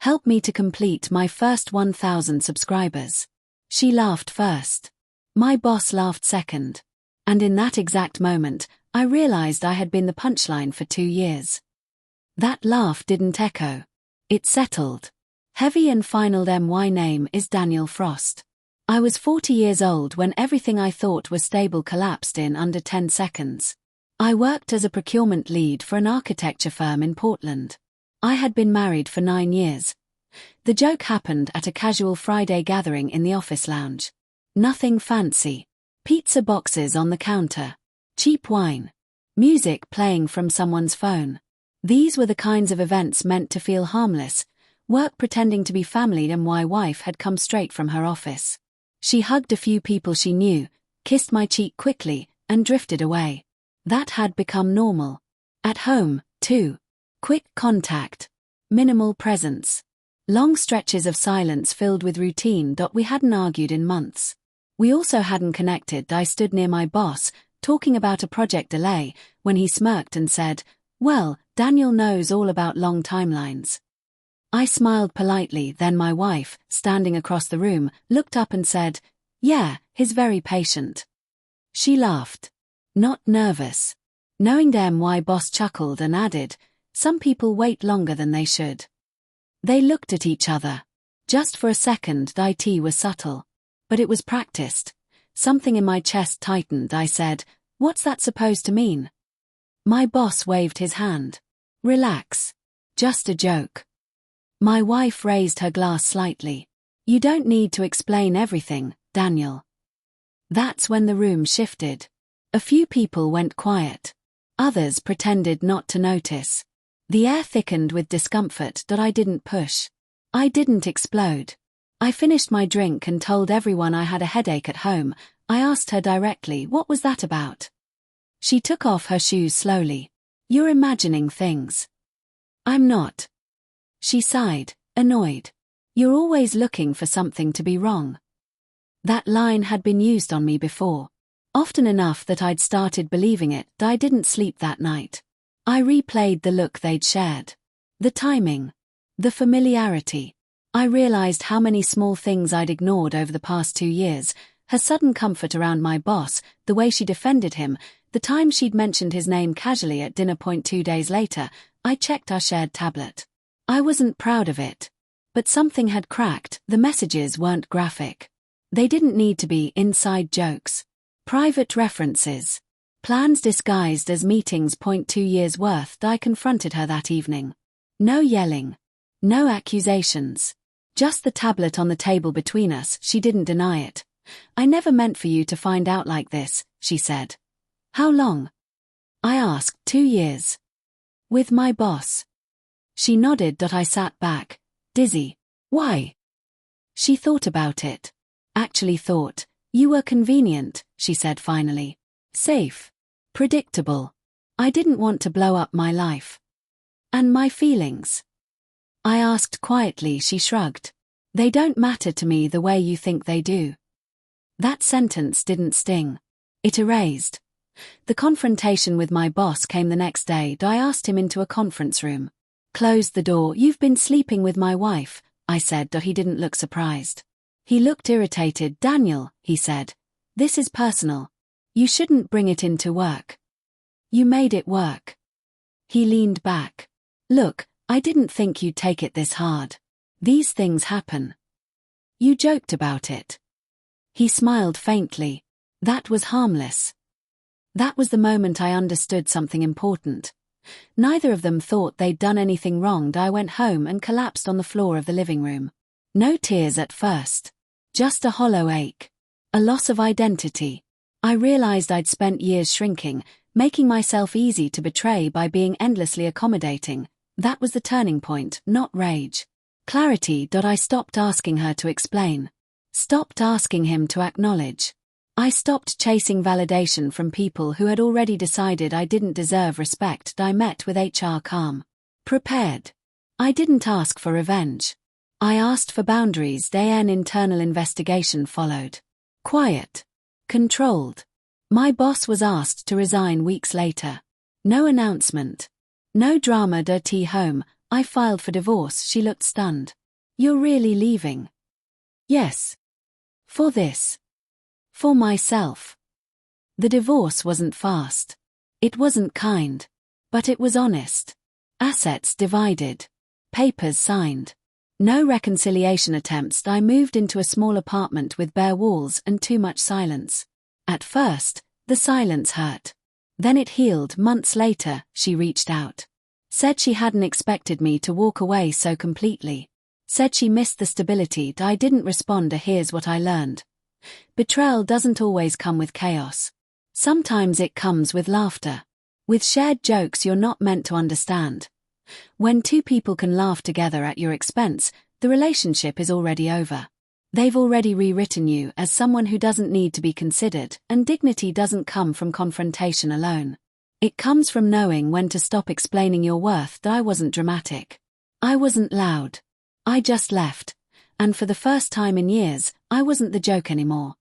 Help me to complete my first 1,000 subscribers. She laughed first. My boss laughed second. And in that exact moment, I realized I had been the punchline for 2 years. That laugh didn't echo. It settled. Heavy and final. My name is Daniel Frost. I was 40 years old when everything I thought was stable collapsed in under 10 seconds. I worked as a procurement lead for an architecture firm in Portland. I had been married for 9 years. The joke happened at a casual Friday gathering in the office lounge. Nothing fancy. Pizza boxes on the counter. Cheap wine. Music playing from someone's phone. These were the kinds of events meant to feel harmless, work pretending to be family, and my wife had come straight from her office. She hugged a few people she knew, kissed my cheek quickly, and drifted away. That had become normal. At home, too. Quick contact. Minimal presence. Long stretches of silence filled with routine. We hadn't argued in months. We also hadn't connected. I stood near my boss, talking about a project delay, when he smirked and said, "Well, Daniel knows all about long timelines." I smiled politely. Then my wife, standing across the room, looked up and said, "Yeah, he's very patient." She laughed. Not nervous. Knowing my boss chuckled and added, "Some people wait longer than they should." They looked at each other. Just for a second. It was subtle. But it was practiced. Something in my chest tightened. I said, "What's that supposed to mean?" My boss waved his hand. "Relax. Just a joke." My wife raised her glass slightly. "You don't need to explain everything, Daniel." That's when the room shifted. A few people went quiet. Others pretended not to notice. The air thickened with discomfort. I didn't push. I didn't explode. I finished my drink and told everyone I had a headache at home. I asked her directly, "What was that about?" She took off her shoes slowly. "You're imagining things." "I'm not." She sighed, annoyed. "You're always looking for something to be wrong." That line had been used on me before. Often enough that I'd started believing it. I didn't sleep that night. I replayed the look they'd shared. The timing. The familiarity. I realized how many small things I'd ignored over the past 2 years. Her sudden comfort around my boss, the way she defended him, the time she'd mentioned his name casually at dinner. 2 days later, I checked our shared tablet. I wasn't proud of it. But something had cracked. The messages weren't graphic. They didn't need to be inside jokes. Private references. Plans disguised as meetings. 2 years worth. I confronted her that evening. No yelling. No accusations. Just the tablet on the table between us. She didn't deny it. "I never meant for you to find out like this," she said. "How long?" I asked. 2 years. With my boss. She nodded. I sat back, dizzy. "Why?" She thought about it. Actually thought. "You were convenient," she said finally. "Safe. Predictable. I didn't want to blow up my life." "And my feelings?" I asked quietly. She shrugged. "They don't matter to me the way you think they do." That sentence didn't sting. It erased. The confrontation with my boss came the next day. I asked him into a conference room. "Closed the door." "You've been sleeping with my wife," I said. He didn't look surprised. He looked irritated. "Daniel," he said, "this is personal. You shouldn't bring it into work." "You made it work." He leaned back. "Look, I didn't think you'd take it this hard. These things happen. You joked about it." He smiled faintly. That was harmless. That was the moment I understood something important. Neither of them thought they'd done anything wrong. I went home and collapsed on the floor of the living room. No tears at first. Just a hollow ache. A loss of identity. I realized I'd spent years shrinking, making myself easy to betray by being endlessly accommodating. That was the turning point, not rage. Clarity. I stopped asking her to explain. Stopped asking him to acknowledge. I stopped chasing validation from people who had already decided I didn't deserve respect. I met with HR calm. Prepared. I didn't ask for revenge. I asked for boundaries. An internal investigation followed. Quiet. Controlled. My boss was asked to resign weeks later. No announcement. No drama. Home, I filed for divorce. She looked stunned. You're really leaving? Yes. For this. For myself. The divorce wasn't fast. It wasn't kind. But it was honest. Assets divided. Papers signed. No reconciliation attempts. I moved into a small apartment with bare walls and too much silence. At first, the silence hurt. Then it healed. Months later, she reached out. Said she hadn't expected me to walk away so completely. Said she missed the stability. I didn't respond. Here's what I learned. Betrayal doesn't always come with chaos. Sometimes it comes with laughter. With shared jokes you're not meant to understand. When two people can laugh together at your expense, the relationship is already over. They've already rewritten you as someone who doesn't need to be considered, and dignity doesn't come from confrontation alone. It comes from knowing when to stop explaining your worth. I wasn't dramatic. I wasn't loud. I just left. And for the first time in years, I wasn't the joke anymore.